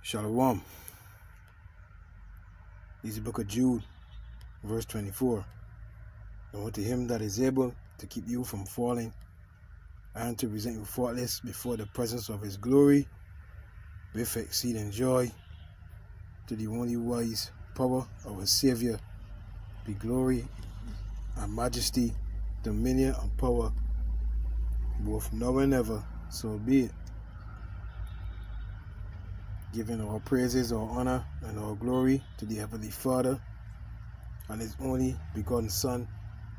Shalom. This is the book of Jude, verse 24. And unto him that is able to keep you from falling, and to present you faultless before the presence of his glory, with exceeding joy, to the only wise power of a Savior, be glory and majesty, dominion and power, both now and ever, so be it. Giving all praises, all honor, and all glory to the Heavenly Father and His only begotten Son,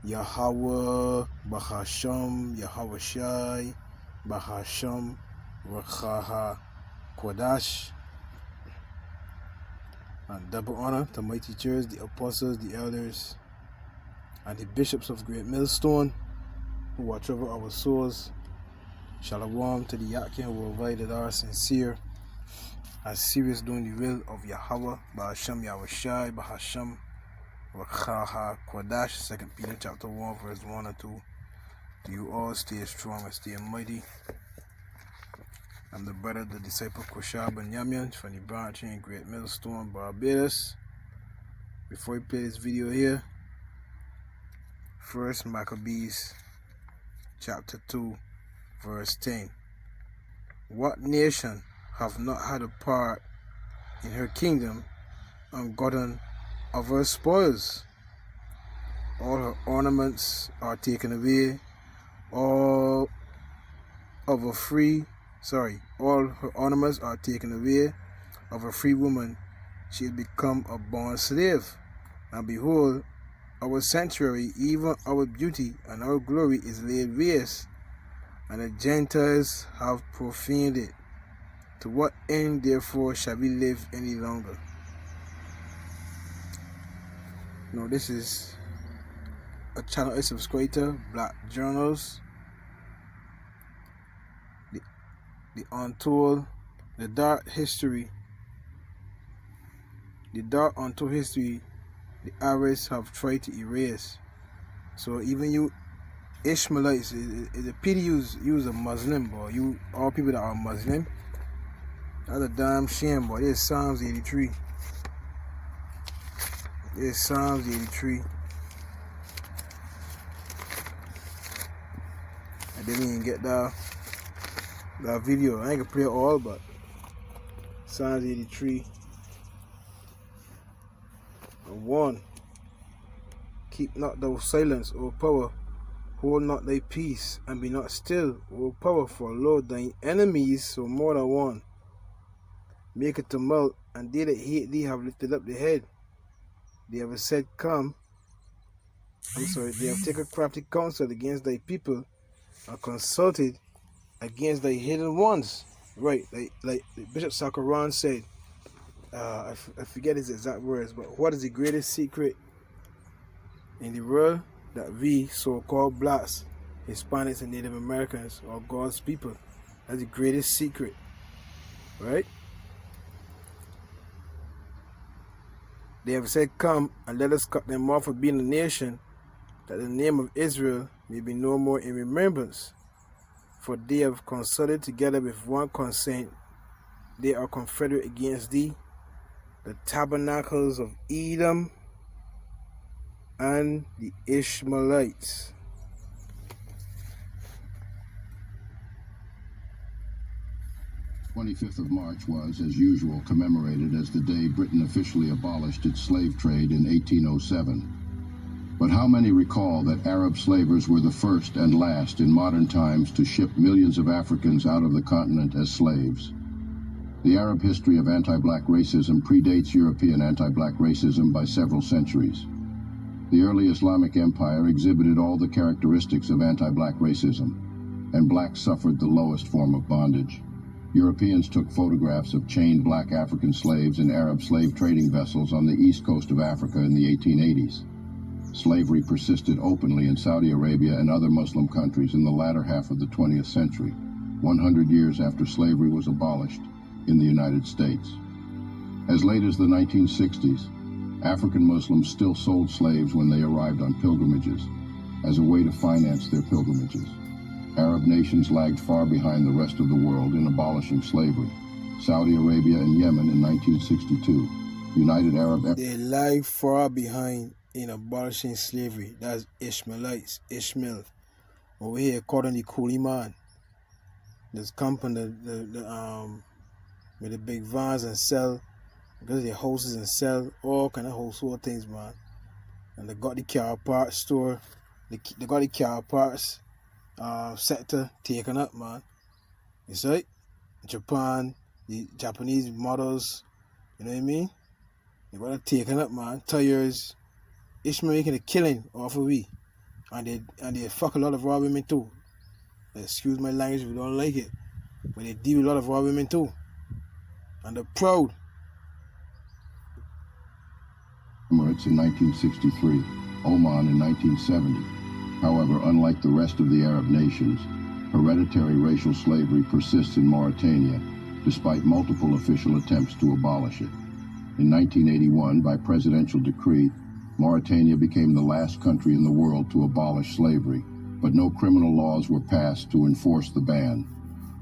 Yahweh, Bahasham, Yahweh Shai, Bahasham, Rakhaha, Kodash. And double honor to my teachers, the apostles, the elders, and the bishops of Great Millstone, who watch over our souls. Shalom to the Yakin worldwide that are sincere and serious doing the will of Yahweh, Bahasham, Yahweh Shai, Bahasham, Rakhaha, Kodash. 2 Peter chapter 1, verse 1 and 2. Do you all stay strong and stay mighty. I'm the brother, the disciple Koshab and Yamyan from the branch in Great Millstone, Barbados. Before we play this video here, first Maccabees chapter 2, verse 10. What nation have not had a part in her kingdom and gotten of her spoils? All her ornaments are taken away, all her ornaments are taken away. Of a free woman she has become a born slave. And behold, our sanctuary, even our beauty and our glory, is laid waste, and the Gentiles have profaned it. To what end, therefore, shall we live any longer? Now, this is a channel I subscribe to, Black Journals, the Untold, the dark untold history the Arabs have tried to erase. So even you Ishmaelites, is a pity you's a Muslim, boy. You all people that are Muslim, that's a damn shame, boy. There's Psalms 83. There's Psalms 83. I didn't even get that video. I ain't gonna play it all, but Psalms 83 and 1. Keep not thou silence, O power. Hold not thy peace, and be not still, O power, for lo, thine enemies, so more than one, make it to melt, and they that hate thee have lifted up their head. They have said, they have taken crafty counsel against thy people, and consulted against thy hidden ones. Right, like Bishop Sakaran said, I forget his exact words, but what is the greatest secret in the world? That we, so-called blacks, Hispanics, and Native Americans are God's people. That's the greatest secret, right? They have said, come and let us cut them off for being a nation, that the name of Israel may be no more in remembrance. For they have consulted together with one consent. They are confederate against thee, the tabernacles of Edom and the Ishmaelites. The 25th of March was, as usual, commemorated as the day Britain officially abolished its slave trade in 1807. But how many recall that Arab slavers were the first and last in modern times to ship millions of Africans out of the continent as slaves? The Arab history of anti-black racism predates European anti-black racism by several centuries. The early Islamic Empire exhibited all the characteristics of anti-black racism, and blacks suffered the lowest form of bondage. Europeans took photographs of chained black African slaves in Arab slave trading vessels on the east coast of Africa in the 1880s. Slavery persisted openly in Saudi Arabia and other Muslim countries in the latter half of the 20th century, 100 years after slavery was abolished in the United States. As late as the 1960s, African Muslims still sold slaves when they arrived on pilgrimages, as a way to finance their pilgrimages. Arab nations lagged far behind the rest of the world in abolishing slavery. Saudi Arabia, and Yemen in 1962. United Arab Emirates. They lag far behind in abolishing slavery. That's Ishmaelites, Ishmael. Over here, according to Coolie Man. This company, with the big vans and sell, because their houses and sell all kind of household things, man. And they got the car parts store, they got the car parts sector taken up, man. You see? Japan, the Japanese models, you know what I mean? They got it taken up, man. Tires. Ishmael making a killing off of we. And they fuck a lot of raw women too. Excuse my language if you don't like it. But they deal with a lot of raw women too. And they're proud. Emirates in 1963, Oman in 1970. However, unlike the rest of the Arab nations, hereditary racial slavery persists in Mauritania, despite multiple official attempts to abolish it. In 1981, by presidential decree, Mauritania became the last country in the world to abolish slavery, but no criminal laws were passed to enforce the ban.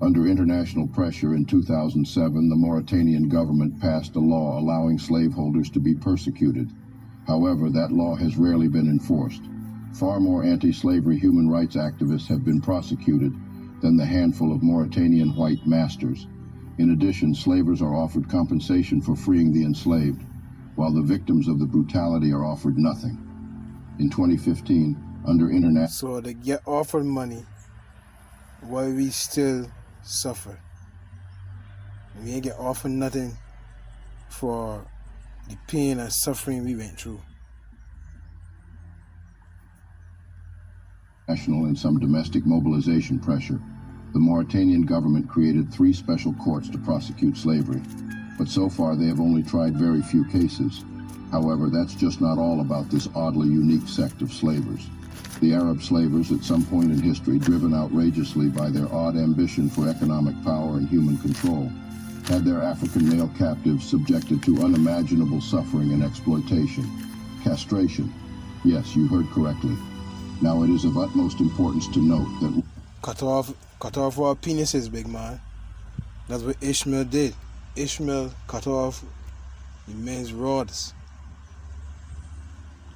Under international pressure in 2007, the Mauritanian government passed a law allowing slaveholders to be persecuted. However, that law has rarely been enforced. Far more anti-slavery human rights activists have been prosecuted than the handful of Mauritanian white masters. In addition, slavers are offered compensation for freeing the enslaved, while the victims of the brutality are offered nothing. In 2015, under international... So they get offered money while we still suffer. We ain't get offered nothing for the pain and suffering we went through. National and some domestic mobilization pressure, the Mauritanian government created 3 special courts to prosecute slavery, but so far they have only tried very few cases. However, that's just not all about this oddly unique sect of slavers. The Arab slavers, at some point in history driven outrageously by their odd ambition for economic power and human control, had their African male captives subjected to unimaginable suffering and exploitation. Castration. Yes, you heard correctly. Now it is of utmost importance to note that... Cut off our penises, big man. That's what Ishmael did. Ishmael cut off the men's rods.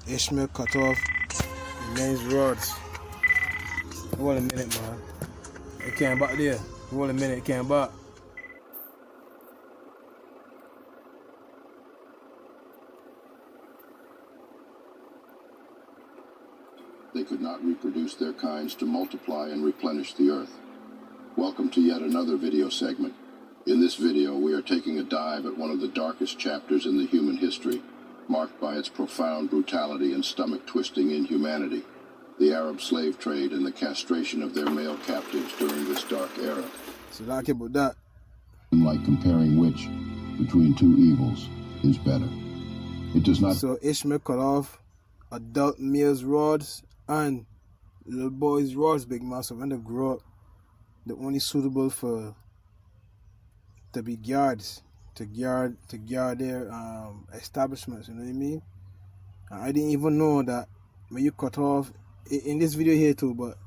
Ishmael cut off the men's rods. Hold a minute, man. It came back there. Hold a minute, it came back. They could not reproduce their kinds to multiply and replenish the earth. Welcome to yet another video segment. In this video, we are taking a dive at one of the darkest chapters in the human history, marked by its profound brutality and stomach-twisting inhumanity, the Arab slave trade and the castration of their male captives during this dark era. So like about that. Like comparing which, between two evils, is better. It does not... So Ishmael cut off adult males' rods and little boys' rods, big man. So when they grow up, they're only suitable for to be guards, to guard their establishments. You know what I mean? And I didn't even know that when you cut off in this video here too, but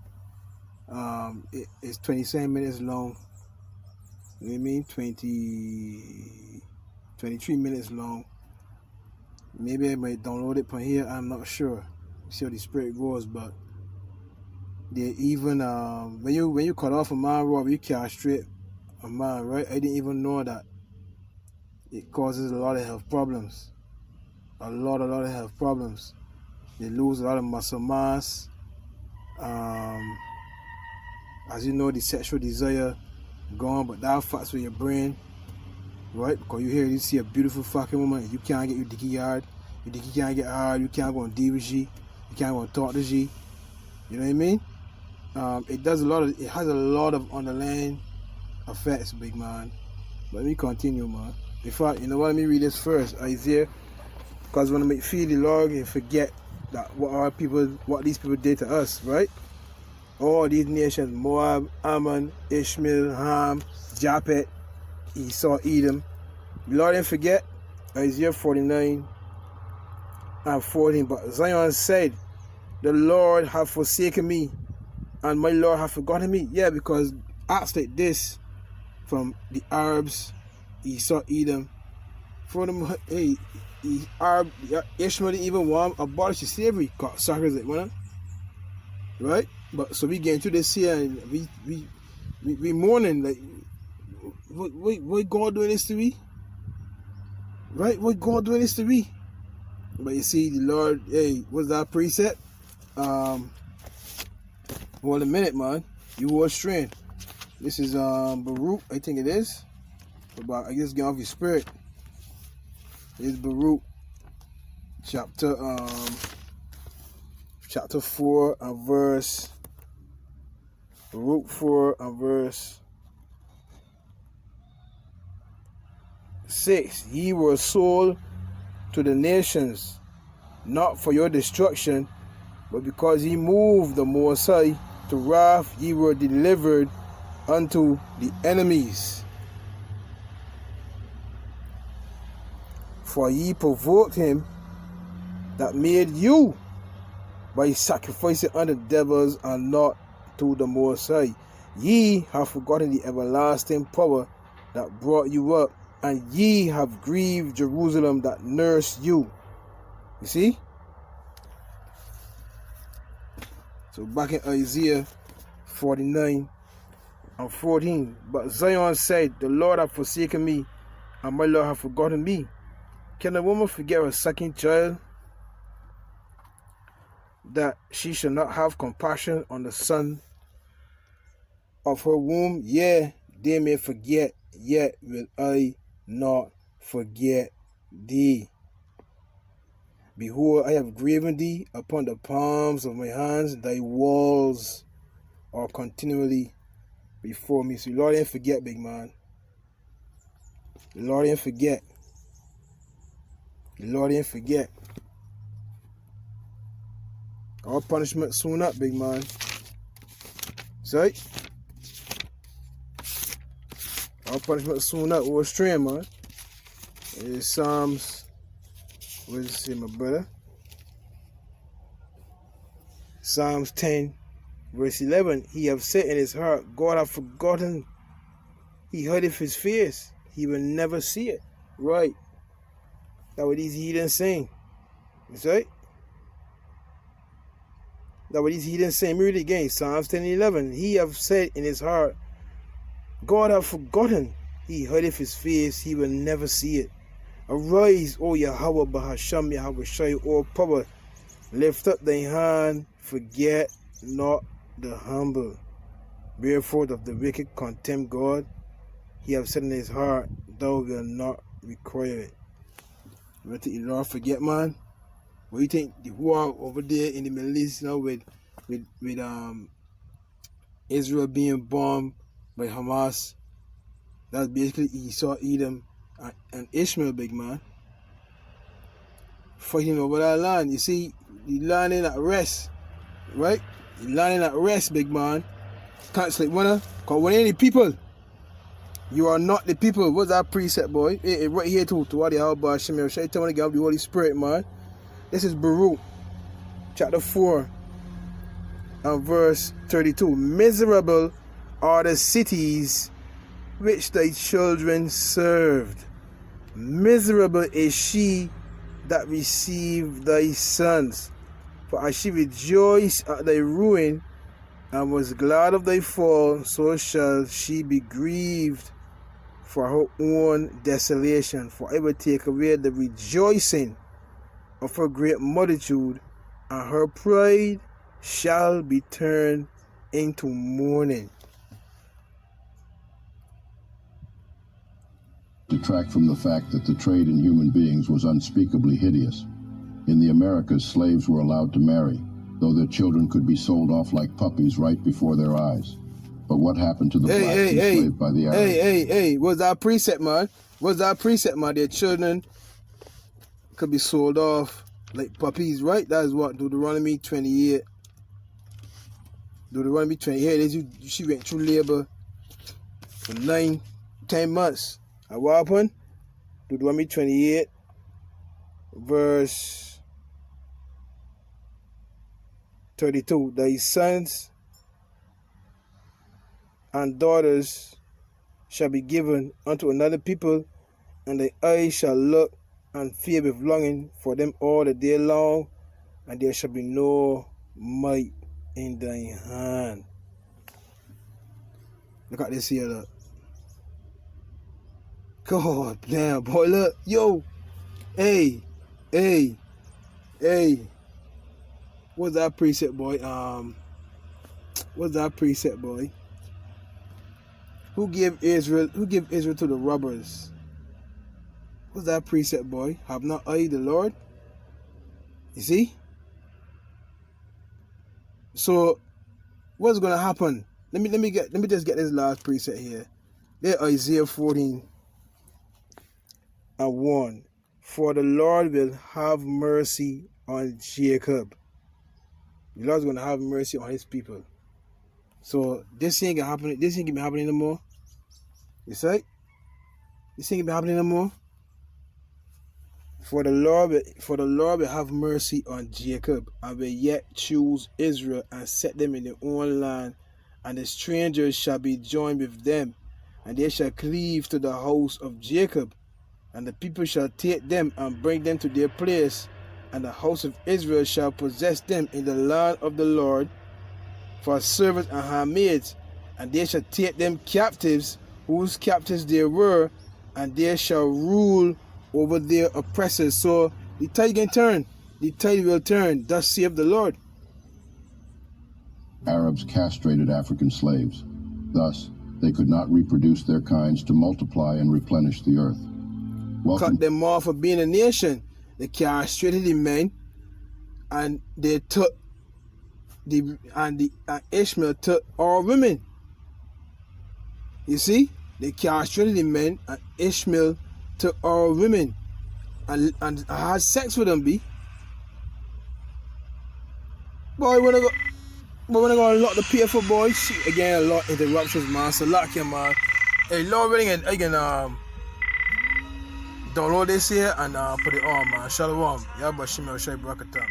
it's 27 minutes long. You know what I mean? 23 minutes long. Maybe I might download it from here. I'm not sure. See how the spirit goes, but they even when you cut off a man rod, you castrate a man, right? I didn't even know that it causes a lot of health problems. A lot of health problems. They lose a lot of muscle mass. As you know, the sexual desire gone, but that fucks with your brain, right? Because you see a beautiful fucking woman, you can't get your dicky hard. Your dicky can't get hard. You can't go on D with G. You can't go on talk to G. You know what I mean? It has a lot of underlying effects, big man. Let me continue, man. In fact, you know what? Let me read this first, Isaiah, because when I feel the Lord, you forget that what these people did to us, right? All these nations: Moab, Ammon, Ishmael, Ham, Japhet, Esau, Edom. The Lord didn't forget. Isaiah 49 and 14. But Zion said, "The Lord hath forsaken me, and my Lord hath forgotten me." Yeah, because acts like this from the Arabs Esau, Edom. For them, hey, Ishmael didn't even want to abolish the slavery. Suckers, like, wanna, right? But so we get into this here, and we mourning like, what God doing this to me? Right? What God doing this to me? But you see, the Lord, hey, what's that precept? Hold a minute, man. You were straying. This is Baruch, I think it is. But I guess get off your spirit. It's Baruch chapter 4 and verse Baruch 4 and verse 6. Ye were sold to the nations, not for your destruction, but because ye moved the Most High to wrath, ye were delivered unto the enemies. For ye provoked him that made you by sacrificing unto devils and not to the Most High. Ye have forgotten the everlasting power that brought you up, and ye have grieved Jerusalem that nursed you. You see? So back in Isaiah 49 and 14. But Zion said, the Lord hath forsaken me, and my Lord hath forgotten me. Can a woman forget her second child, that she shall not have compassion on the son of her womb? Yea, they may forget, yet will I not forget thee. Behold, I have graven thee upon the palms of my hands. Thy walls are continually before me. So the Lord ain't forget, big man. The Lord ain't forget. The Lord ain't forget. All punishment soon up, big man. See? All punishment soon up. We're straying, man. It is Psalms. What does it say, my brother? Psalms 10, verse 11. He have said in his heart, God hath forgotten. He hideth his face. He will never see it. Right. That's what these heathens saying. That's right. That's what these heathens saying. Read it again. Psalms 10 and 11. He have said in his heart, God hath forgotten. He hideth his face. He will never see it. Arise, O Yahweh, Bahasham, Yahweh Shai, all power. Lift up thy hand. Forget not the humble. Bear forth of the wicked, contempt God. He have said in his heart, thou wilt not require it. You think you don't forget, man? What do you think the war over there in the Middle East now with Israel being bombed by Hamas? That's basically Esau, Edom, and Ishmael, big man. Fighting over that land. You see, the land ain't at rest, right? The land ain't at rest, big man. Can't sleep, wanna? Cause when any people, you are not the people. What's that precept, boy? Right here too. To what the hell about Ishamel? Should I tell me to get up the Holy Spirit, man? This is Baruch, chapter 4, and verse 32. Miserable are the cities which thy children served. Miserable is she that received thy sons. For as she rejoiced at thy ruin, and was glad of thy fall, so shall she be grieved for her own desolation. For I will take away the rejoicing of her great multitude, and her pride shall be turned into mourning. Detract from the fact that the trade in human beings was unspeakably hideous. In the Americas, slaves were allowed to marry, though their children could be sold off like puppies right before their eyes. But what happened to the blacks enslaved by the Arabs? Hey, what's that precept, man? What's that precept, man? Their children could be sold off like puppies, right? That is what Deuteronomy 28. Deuteronomy 28, she went through labor for 9-10 months. And what happened? Deuteronomy 28, verse 32. Thy sons and daughters shall be given unto another people, and thy eyes shall look and fear with longing for them all the day long, and there shall be no might in thy hand. Look at this here, look. God damn, boy, look. Yo. Hey. What's that preset, boy? What's that preset, boy? Who give Israel to the robbers? What's that preset, boy? Have not I the Lord? You see? So what's gonna happen? Let me just get this last preset here. There, Isaiah 14:1. For the Lord will have mercy on Jacob. The Lord's gonna have mercy on his people. So this ain't gonna happen. This ain't gonna be happening no more. You see? This ain't gonna be happening no more. For the Lord will have mercy on Jacob, and will yet choose Israel, and set them in their own land, and the strangers shall be joined with them, and they shall cleave to the house of Jacob, and the people shall take them and bring them to their place, and the house of Israel shall possess them in the land of the Lord for servants and handmaids, and they shall take them captives, whose captives they were, and they shall rule over their oppressors. So the tide can turn. The tide will turn. Thus saith the Lord. Arabs castrated African slaves. Thus, they could not reproduce their kinds to multiply and replenish the earth. Cut them off for being a nation. They castrated the men, and they took Ishmael took all women. You see, they castrated the men, and Ishmael took all women, and had sex with them. Boy, when I go lock the PF boy, shit again, a lot of interruptions, man. So lock him, man. Hey, Lord willing, and I can download this here and put it on, man. Shalom. Yabba Shimel Shai Brakatam.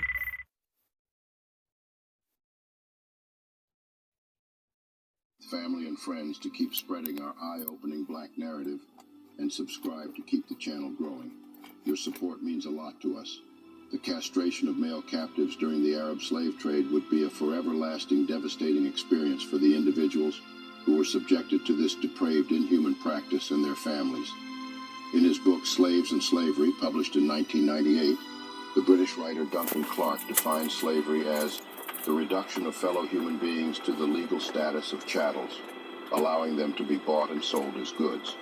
Family and friends to keep spreading our eye-opening black narrative, and subscribe to keep the channel growing. Your support means a lot to us. The castration of male captives during the Arab slave trade would be a forever lasting, devastating experience for the individuals who were subjected to this depraved, inhuman practice and their families. In his book, Slaves and Slavery, published in 1998, the British writer Duncan Clark defines slavery as the reduction of fellow human beings to the legal status of chattels, allowing them to be bought and sold as goods.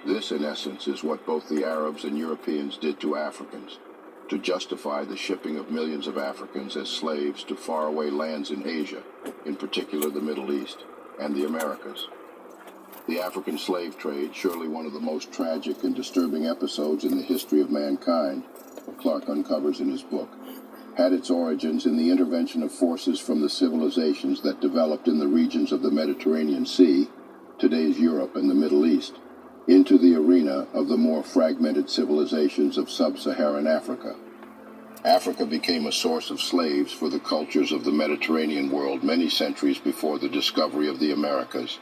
This, in essence, is what both the Arabs and Europeans did to Africans, to justify the shipping of millions of Africans as slaves to faraway lands in Asia, in particular the Middle East and the Americas. The African slave trade, surely one of the most tragic and disturbing episodes in the history of mankind, Clark uncovers in his book, had its origins in the intervention of forces from the civilizations that developed in the regions of the Mediterranean Sea, today's Europe and the Middle East, into the arena of the more fragmented civilizations of sub-Saharan Africa. Africa became a source of slaves for the cultures of the Mediterranean world many centuries before the discovery of the Americas,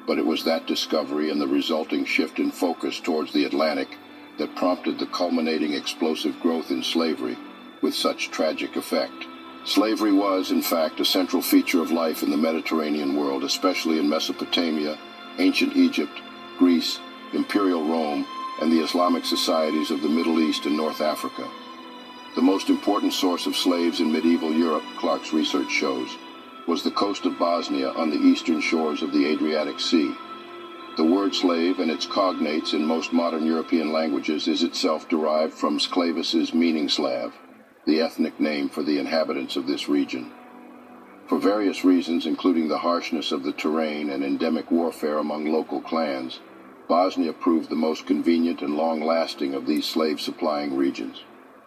but it was that discovery and the resulting shift in focus towards the Atlantic that prompted the culminating explosive growth in slavery with such tragic effect. Slavery was, in fact, a central feature of life in the Mediterranean world, especially in Mesopotamia, ancient Egypt, Greece, Imperial Rome, and the Islamic societies of the Middle East and North Africa. The most important source of slaves in medieval Europe, Clark's research shows, was the coast of Bosnia on the eastern shores of the Adriatic Sea. The word slave and its cognates in most modern European languages is itself derived from Sclavis's meaning Slav, the ethnic name for the inhabitants of this region. For various reasons, including the harshness of the terrain and endemic warfare among local clans, Bosnia proved the most convenient and long-lasting of these slave-supplying regions.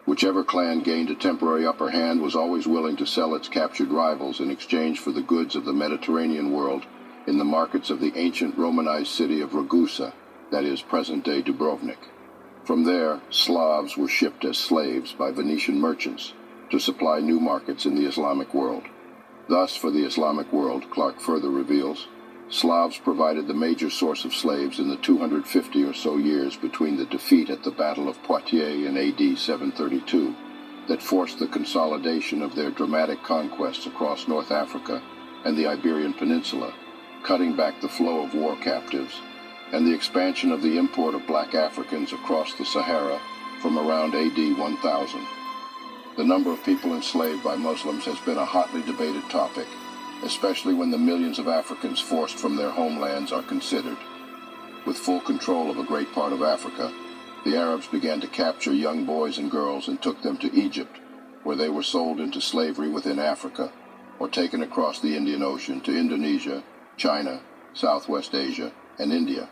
Whichever clan gained a temporary upper hand was always willing to sell its captured rivals in exchange for the goods of the Mediterranean world in the markets of the ancient Romanized city of Ragusa, that is, present-day Dubrovnik. From there, Slavs were shipped as slaves by Venetian merchants to supply new markets in the Islamic world. Thus, for the Islamic world, Clark further reveals, Slavs provided the major source of slaves in the 250 or so years between the defeat at the Battle of Poitiers in AD 732 that forced the consolidation of their dramatic conquests across North Africa and the Iberian Peninsula, cutting back the flow of war captives, and the expansion of the import of black Africans across the Sahara from around AD 1000. The number of people enslaved by Muslims has been a hotly debated topic, especially when the millions of Africans forced from their homelands are considered. With full control of a great part of Africa, the Arabs began to capture young boys and girls and took them to Egypt, where they were sold into slavery within Africa, or taken across the Indian Ocean to Indonesia, China, Southwest Asia, and India.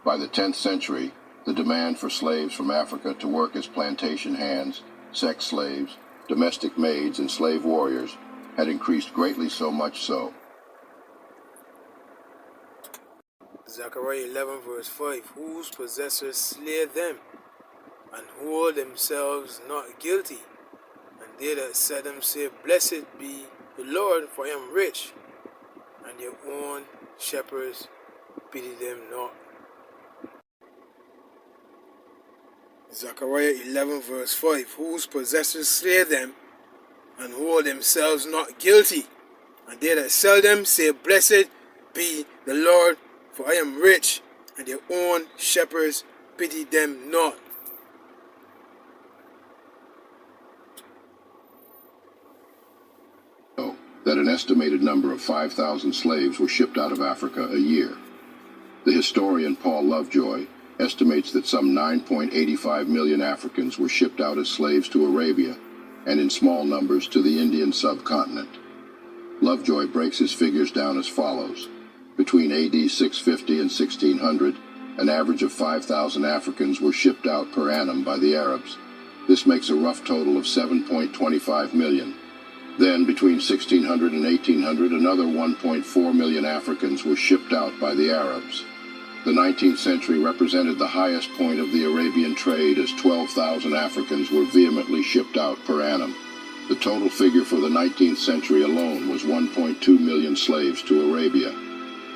By the 10th century, the demand for slaves from Africa to work as plantation hands, sex slaves, domestic maids, and slave warriors had increased greatly, so much so. Zechariah 11 verse 5, whose possessors slay them, and hold themselves not guilty, and they that sell them say, Blessed be the Lord, for I am rich, and their own shepherds pity them not. Zechariah 11 verse 5, whose possessors slay them, and hold themselves not guilty, and they that sell them say, Blessed be the Lord, for I am rich, and their own shepherds pity them not. That an estimated number of 5,000 slaves were shipped out of Africa a year. The historian Paul Lovejoy estimates that some 9.85 million Africans were shipped out as slaves to Arabia, and in small numbers to the Indian subcontinent. Lovejoy breaks his figures down as follows. Between AD 650 and 1600, an average of 5,000 Africans were shipped out per annum by the Arabs. This makes a rough total of 7.25 million. Then, between 1600 and 1800, another 1.4 million Africans were shipped out by the Arabs. The 19th century represented the highest point of the Arabian trade, as 12,000 Africans were vehemently shipped out per annum. The total figure for the 19th century alone was 1.2 million slaves to Arabia.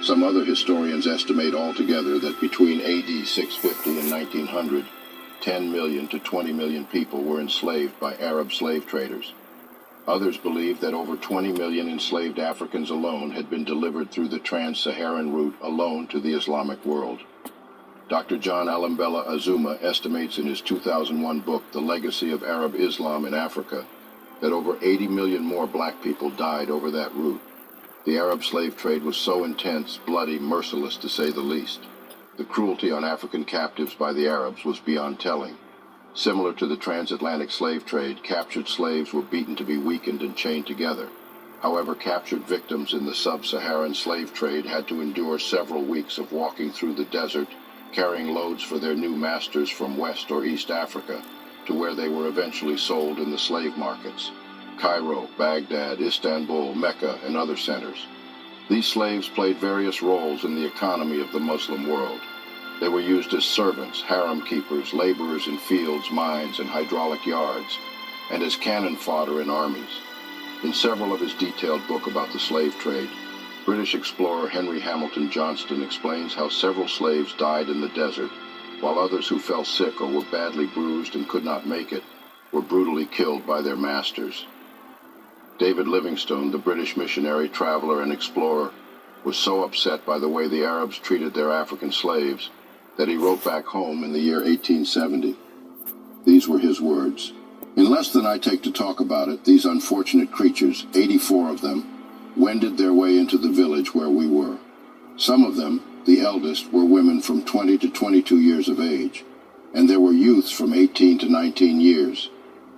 Some other historians estimate altogether that between AD 650 and 1900, 10 million to 20 million people were enslaved by Arab slave traders. Others believe that over 20 million enslaved Africans alone had been delivered through the trans-Saharan route alone to the Islamic world. Dr. John Alambella Azuma estimates in his 2001 book, The Legacy of Arab Islam in Africa, that over 80 million more black people died over that route. The Arab slave trade was so intense, bloody, merciless to say the least. The cruelty on African captives by the Arabs was beyond telling. Similar to the transatlantic slave trade, captured slaves were beaten to be weakened and chained together. However, captured victims in the sub-Saharan slave trade had to endure several weeks of walking through the desert, carrying loads for their new masters from West or East Africa, to where they were eventually sold in the slave markets: Cairo, Baghdad, Istanbul, Mecca, and other centers. These slaves played various roles in the economy of the Muslim world. They were used as servants, harem keepers, laborers in fields, mines, and hydraulic yards, and as cannon fodder in armies. In several of his detailed books about the slave trade, British explorer Henry Hamilton Johnston explains how several slaves died in the desert, while others who fell sick or were badly bruised and could not make it were brutally killed by their masters. David Livingstone, the British missionary, traveler, and explorer, was so upset by the way the Arabs treated their African slaves that he wrote back home in the year 1870. These were his words: "In less than I take to talk about it, these unfortunate creatures, 84 of them, wended their way into the village where we were. Some of them, the eldest, were women from 20 to 22 years of age, and there were youths from 18 to 19 years,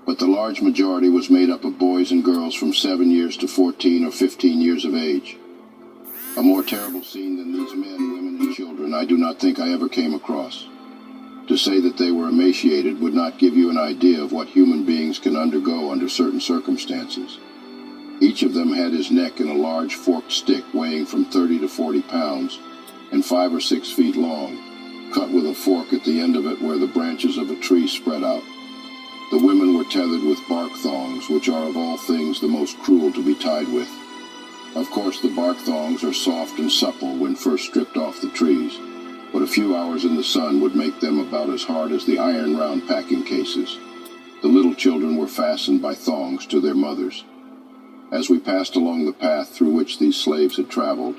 but the large majority was made up of boys and girls from 7 years to 14 or 15 years of age. A more terrible scene than these men, women, and children I do not think I ever came across. To say that they were emaciated would not give you an idea of what human beings can undergo under certain circumstances. Each of them had his neck in a large forked stick weighing from 30 to 40 pounds and 5 or 6 feet long, cut with a fork at the end of it where the branches of a tree spread out. The women were tethered with bark thongs, which are of all things the most cruel to be tied with. Of course, the bark thongs are soft and supple when first stripped off the trees, but a few hours in the sun would make them about as hard as the iron round packing cases. The little children were fastened by thongs to their mothers. As we passed along the path through which these slaves had traveled,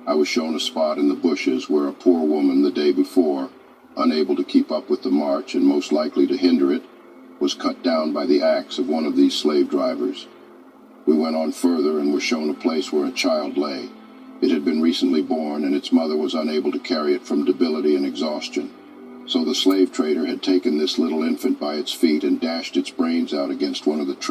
I was shown a spot in the bushes where a poor woman the day before, unable to keep up with the march and most likely to hinder it, was cut down by the axe of one of these slave drivers. We went on further and were shown a place where a child lay. It had been recently born, and its mother was unable to carry it from debility and exhaustion. So the slave trader had taken this little infant by its feet and dashed its brains out against one of the trees.